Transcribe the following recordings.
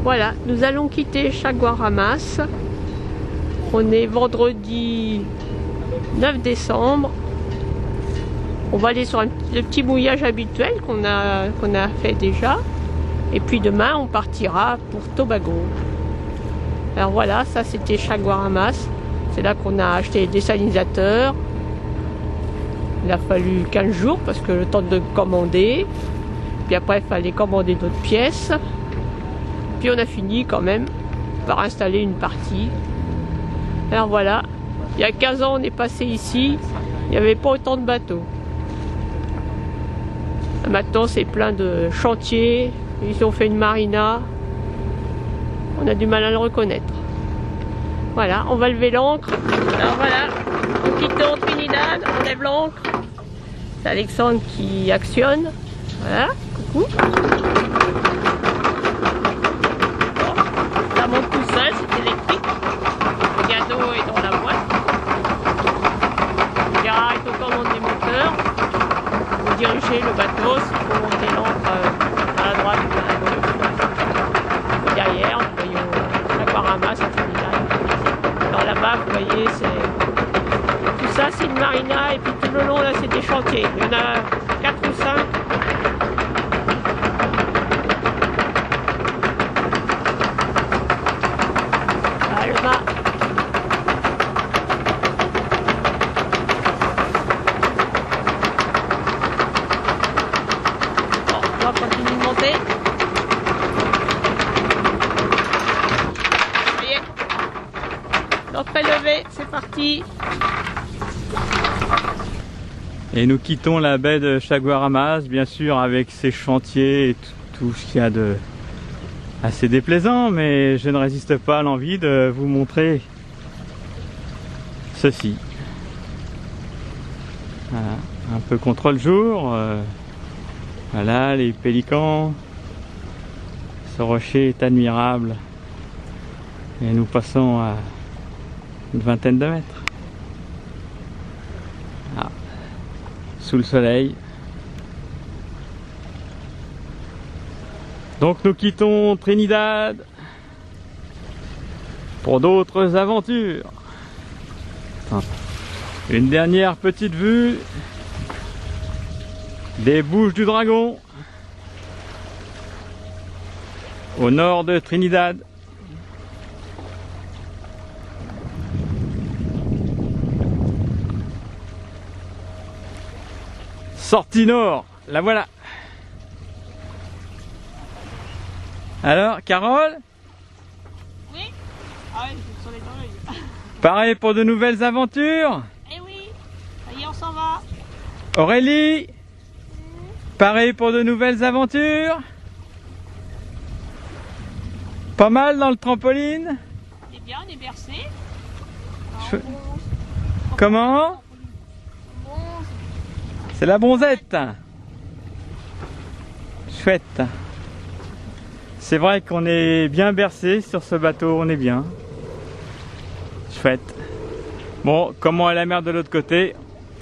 Voilà, nous allons quitter Chaguaramas. On est vendredi 9 décembre. On va aller sur le petit mouillage habituel qu'on a fait déjà. Et puis demain, on partira pour Tobago. Alors voilà, ça c'était Chaguaramas. C'est là qu'on a acheté les désalinisateurs. Il a fallu 15 jours parce que le temps de commander. Puis après, il fallait commander d'autres pièces. Puis on a fini quand même par installer une partie. Alors voilà, il y a 15 ans, on est passé ici. Il n'y avait pas autant de bateaux. Maintenant, c'est plein de chantiers. Ils ont fait une marina. On a du mal à le reconnaître. Voilà, on va lever l'ancre. Alors voilà, nous quittons Trinidad, on lève l'ancre. C'est Alexandre qui actionne. Voilà, coucou. Bon, ça monte tout seul, c'est électrique. Le gâteau est dans la boîte. Le verra est aux commandes des moteurs. Pour diriger le bateau, s'il faut monter l'ancre à la droite ou à la gauche. Et derrière, nous voyons Chaguaramas à Trinidad. Alors là-bas, vous voyez, tout ça, c'est une marina. Et puis tout le long, là, c'est des chantiers. Il y en a 4 ou 5. C'est parti. Et nous quittons la baie de Chaguaramas, bien sûr, avec ses chantiers et tout ce qu'il y a de assez déplaisant, mais je ne résiste pas à l'envie de vous montrer ceci. Voilà, un peu contre le jour. Voilà, les pélicans. Ce rocher est admirable. Et nous passons à une vingtaine de mètres. Ah, sous le soleil. Donc nous quittons Trinidad pour d'autres aventures. Une dernière petite vue des Bouches du Dragon au nord de Trinidad. Sortie nord, la voilà. Alors, Carole? Oui. Ah oui, sur les oreilles. Pareil pour de nouvelles aventures? Eh oui, ça y est, on s'en va. Aurélie? Pareil pour de nouvelles aventures? Pas mal dans le trampoline? On est bien, on est bercé. Comment? C'est la bronzette. Chouette. C'est vrai qu'on est bien bercé sur ce bateau, on est bien. Chouette. Bon, comment est la mer de l'autre côté?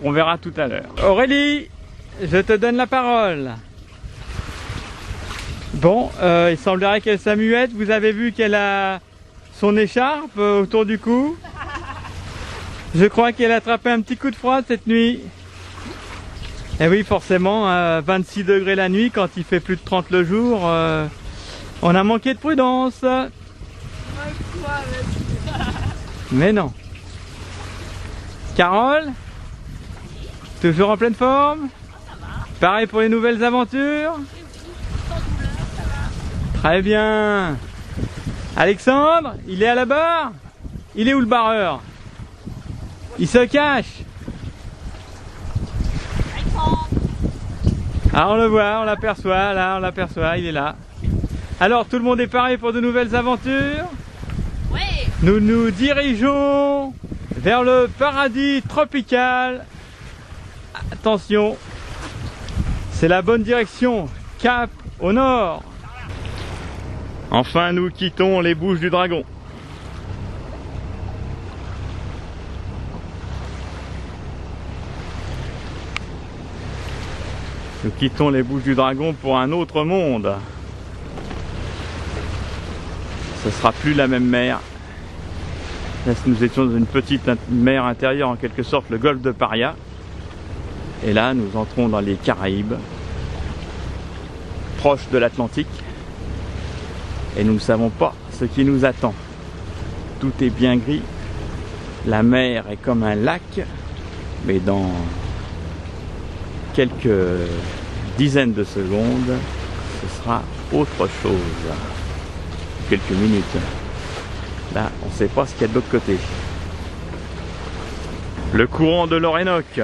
On verra tout à l'heure. Aurélie, je te donne la parole. Bon, il semblerait qu'elle s'amuette. Vous avez vu qu'elle a son écharpe autour du cou. Je crois qu'elle a attrapé un petit coup de froid cette nuit. Et oui, forcément, 26 degrés la nuit, quand il fait plus de 30 le jour, on a manqué de prudence. Mais non. Carole? Toujours en pleine forme? Pareil pour les nouvelles aventures? Très bien. Alexandre, il est à la barre? Il est où le barreur? Il se cache. Ah, on le voit, on l'aperçoit, là, on l'aperçoit, il est là. Alors, tout le monde est pareil pour de nouvelles aventures? Oui. Nous nous dirigeons vers le paradis tropical. Attention, c'est la bonne direction, cap au nord. Enfin, nous quittons les Bouches du Dragon. Nous quittons les Bouches du Dragon pour un autre monde. Ce sera plus la même mer. Là, nous étions dans une petite mer intérieure, en quelque sorte, le golfe de Paria. Et là, nous entrons dans les Caraïbes, proches de l'Atlantique. Et nous ne savons pas ce qui nous attend. Tout est bien gris. La mer est comme un lac, mais dans quelques dizaines de secondes, ce sera autre chose. Quelques minutes. Là, on ne sait pas ce qu'il y a de l'autre côté. Le courant de l'Orénoque.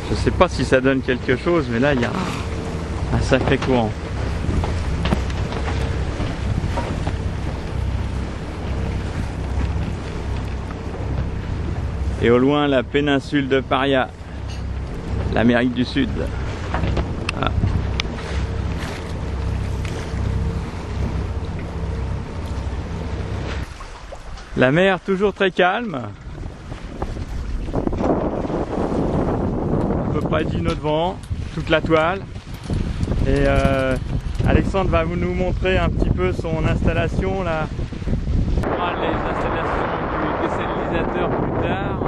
Je sais pas si ça donne quelque chose, mais là il y a un sacré courant. Et au loin, la péninsule de Paria, l'Amérique du Sud. Voilà. La mer toujours très calme. À peu près 10 nœuds de vent, toute la toile. Et Alexandre va nous montrer un petit peu son installation là. On fera les installations du désalisateur plus tard.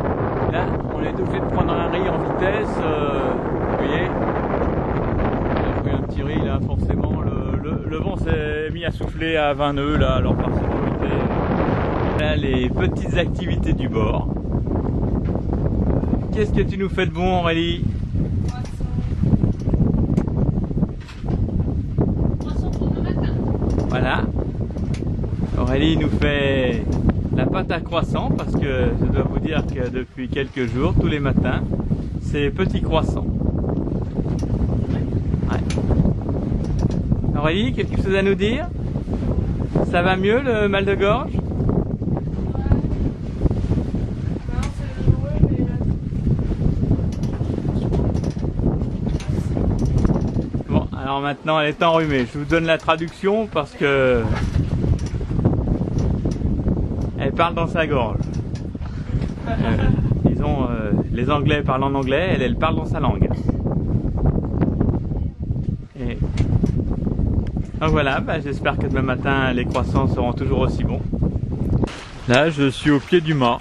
Là, on est obligé de prendre un riz en vitesse. Vous voyez, j'ai pris un petit riz là, forcément. Le vent s'est mis à souffler à 20 nœuds là, alors par sécurité. Là, les petites activités du bord. Qu'est-ce que tu nous fais de bon, Aurélie? Voilà. Aurélie nous fait la pâte à croissant parce que je dois vous dire que depuis quelques jours, tous les matins, c'est petits croissants. Ouais. Aurélie, quelque chose à nous dire? Ça va mieux le mal de gorge? Bon, alors maintenant elle est enrhumée. Je vous donne la traduction parce que elle parle dans sa gorge. Disons, les Anglais parlent en anglais, elle parle dans sa langue. Et donc voilà, bah, j'espère que demain matin les croissants seront toujours aussi bons. Là, je suis au pied du mât.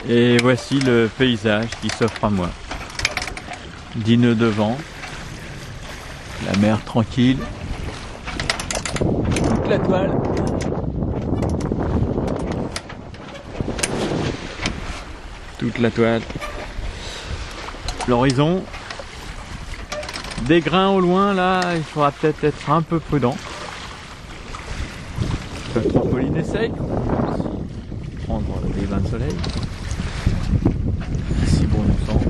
Et voici le paysage qui s'offre à moi. 10 nœuds de vent, la mer tranquille, toute la toile. Toute la toile, l'horizon, des grains au loin là, il faudra peut-être être un peu prudent. Le trampoline essaye, prendre les bains de soleil, si bon nous semble,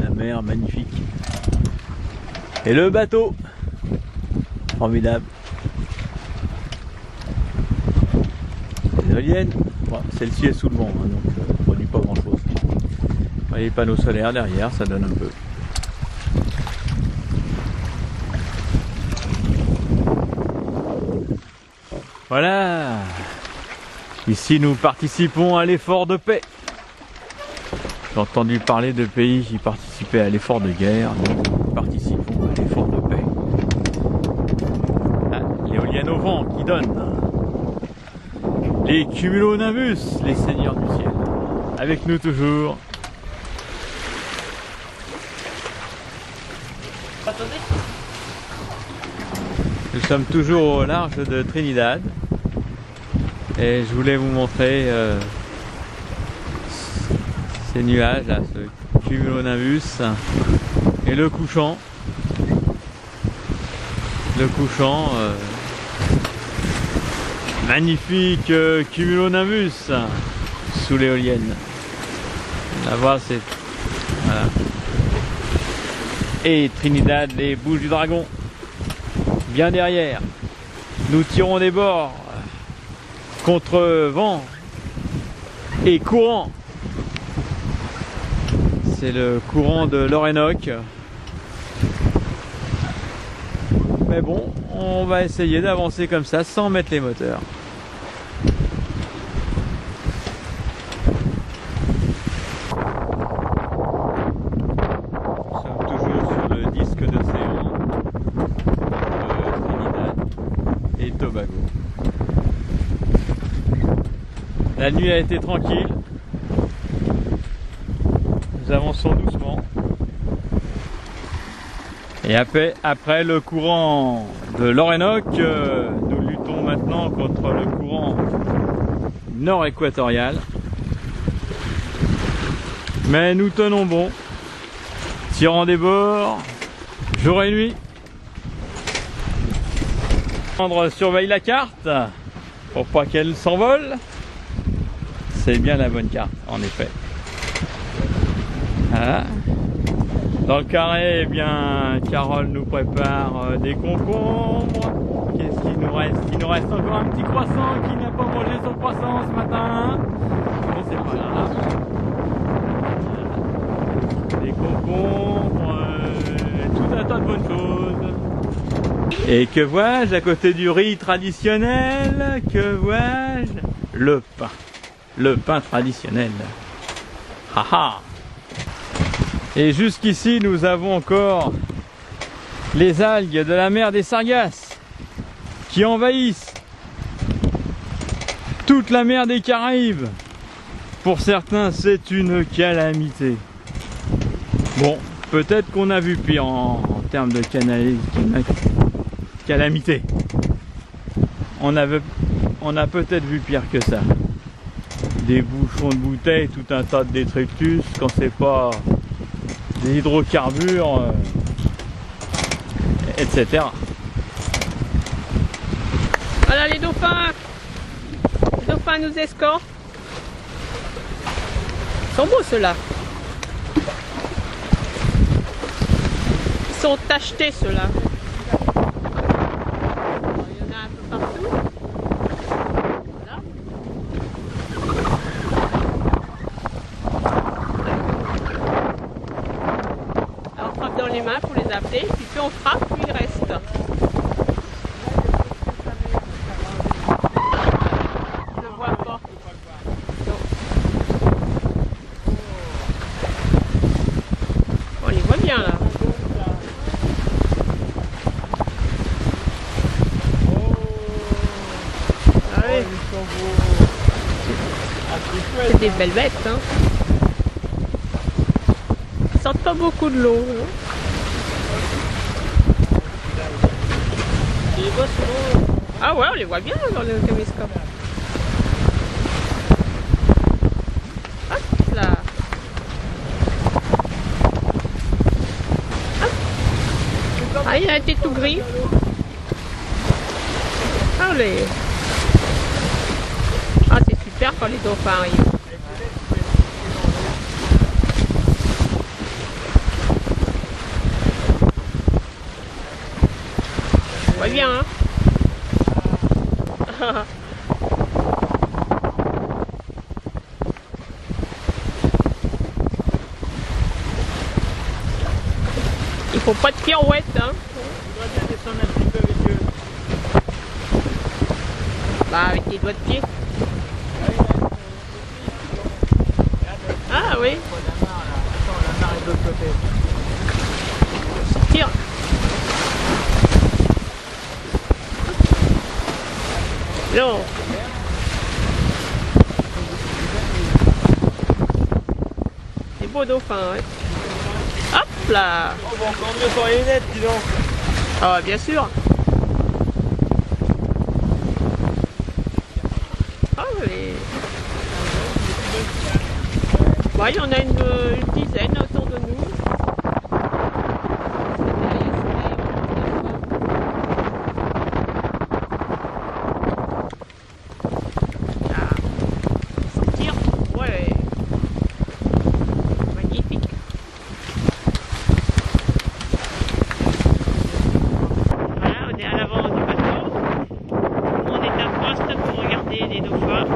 la mer magnifique, et le bateau, formidable, les éoliennes. Celle-ci est sous le vent, hein, donc ne produit pas grand chose. Vous voyez les panneaux solaires derrière, ça donne un peu. Voilà. Ici nous participons à l'effort de paix. J'ai entendu parler de pays qui participaient à l'effort de guerre. Nous participons à l'effort de paix. Ah, l'éolienne au vent qui donne. Les cumulonimbus, les seigneurs du ciel. Avec nous toujours. Nous sommes toujours au large de Trinidad. Et je voulais vous montrer ces nuages là, ce cumulonimbus et le couchant. Le couchant. Magnifique cumulonimbus sous l'éolienne. Là-bas c'est... Voilà. Et Trinidad, les Bouches du Dragon. Bien derrière. Nous tirons des bords contre vent et courant. C'est le courant de l'Orénoque. Mais bon, on va essayer d'avancer comme ça sans mettre les moteurs. Tobago. La nuit a été tranquille. Nous avançons doucement. Et après le courant de l'Orénoque, nous luttons maintenant contre le courant nord-équatorial. Mais nous tenons bon, tirant des bords, jour et nuit. On surveille la carte pour pas qu'elle s'envole. C'est bien la bonne carte, en effet. Voilà. Dans le carré, eh bien, Carole nous prépare des concombres. Qu'est-ce qu'il nous reste? Il nous reste encore un petit croissant qui n'a pas mangé son croissant ce matin. Mais c'est pas grave. Des concombres, tout un tas de bonnes choses. Et que vois-je à côté du riz traditionnel? Que vois-je? Le pain. Le pain traditionnel. Haha. Et jusqu'ici, nous avons encore les algues de la mer des Sargasses qui envahissent toute la mer des Caraïbes. Pour certains, c'est une calamité. Bon, peut-être qu'on a vu pire en termes de calamité. On a peut-être vu pire que ça. Des bouchons de bouteilles, tout un tas de détritus, quand c'est pas des hydrocarbures, etc. Voilà les dauphins. Les dauphins nous escortent. Ils sont beaux ceux-là. Ils sont tachetés ceux-là. Il y en a un peu partout. Voilà. Alors on frappe dans les mains pour les appeler, puis plus on frappe, plus ils restent. Je ne vois pas. Non. On les voit bien là. Ah oui. C'est des belles bêtes, hein. Ils sortent pas beaucoup de l'eau. Hein. Ah ouais, on les voit bien dans le caméscope. Hop là. Hop. Ah, il a été tout gris. Allez. Ah, c'est super quand les dauphins arrivent. On voit bien, hein. Il faut pas de pirouette, hein. On doit bien descendre un petit peu avec eux. Bah avec les doigts de pied. Ah oui. La mare est de l'autre côté. Tire. Non. C'est beau dauphin, ouais. Hop là. Oh, bon, encore mieux sans les lunettes, dis donc. Ah bien sûr. Ah oui. Bah, il y en a une dizaine autour de nous. Sortir, ouais. Magnifique. Voilà, on est à l'avant du bateau. On est à poste pour regarder les dauphins.